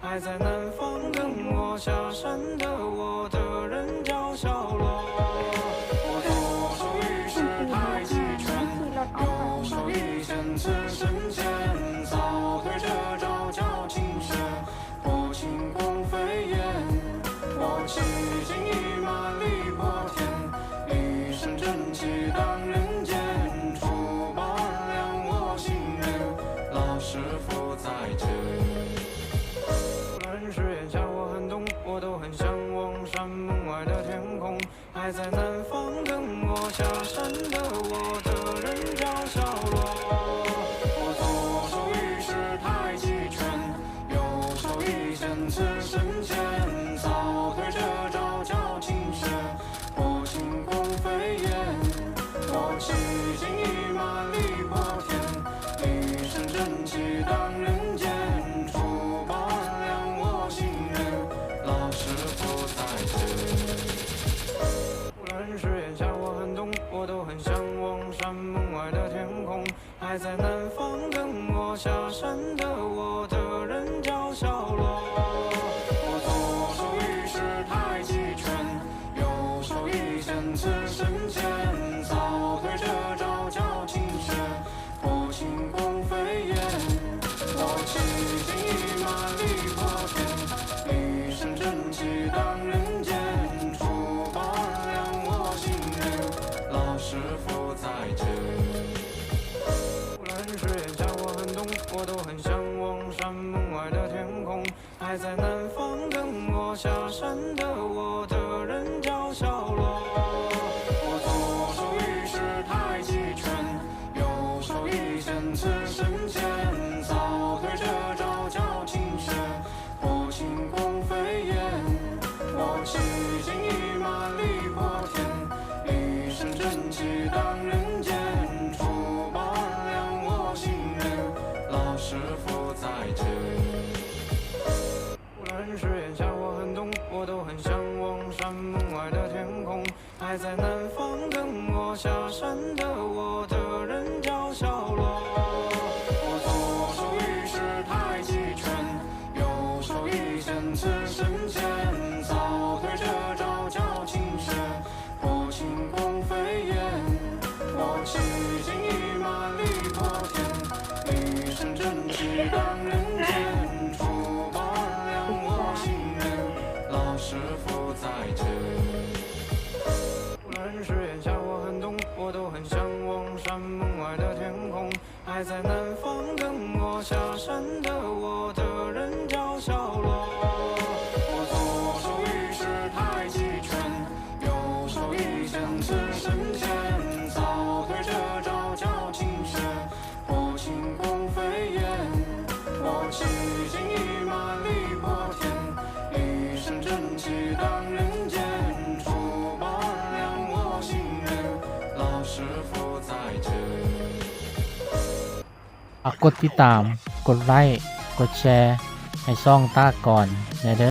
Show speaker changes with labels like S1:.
S1: 还在南方等我下山的我的人叫小罗。我左手一式太极拳，右手一剑刺身前，早对着招脚轻旋，破轻功飞燕。我骑尽一马力破天，一身正气当人间。出把万两我心愿，老师傅在这。无论是炎夏或寒冬，我都很向往山门外的天空。还在南方等我下山的我的人叫小罗。我左手一式太极拳，右手一剑刺身前，早对着招脚轻旋，破轻功飞燕。我骑尽一马力破天，一身正气当人间。出把万两我心愿，老师傅在这。无论是炎夏或寒冬，我都很向往山门外的天空。还在南方等我下山的我的人叫小罗。我左手一式太极拳，右手一剑刺身前，早对着招脚轻旋，破轻功飞燕。我骑尽一马力破天，一身正气当人间。出把万两我心愿，老师傅在这。无论是炎夏或寒冬，我都很向往山门外的天空。还在南方等我下山的我的人叫小罗。我左手一式太极拳，右手一剑刺身前，早对着招脚轻旋，破轻功飞燕。我骑尽一马力破天，一身正气当人间。出把万两我心愿，老师傅在这。无论是炎夏或寒冬，我都很向往山门外的天空。还在南方等我下山的我的人叫小罗。我左手一式太极拳，右手一剑刺身前，早对着招脚轻旋，破轻功飞燕。我骑尽一马力破天，一身正气当人间。出把万两我心愿，老师傅在这。无论是炎夏或寒冬，我都很向往山门外的天空。还在南方等我下山的我的人叫小罗。我左手一式太极拳，右手一剑刺身前，早对着招脚轻旋，破轻功飞燕。我骑尽一马力破天，一身正气当人间。出把万两我心愿，老师傅在这。
S2: ฝากกดติดตาม กดไลค์ กดแชร์ ให้ช่องตาก่อนแหน่เด้อ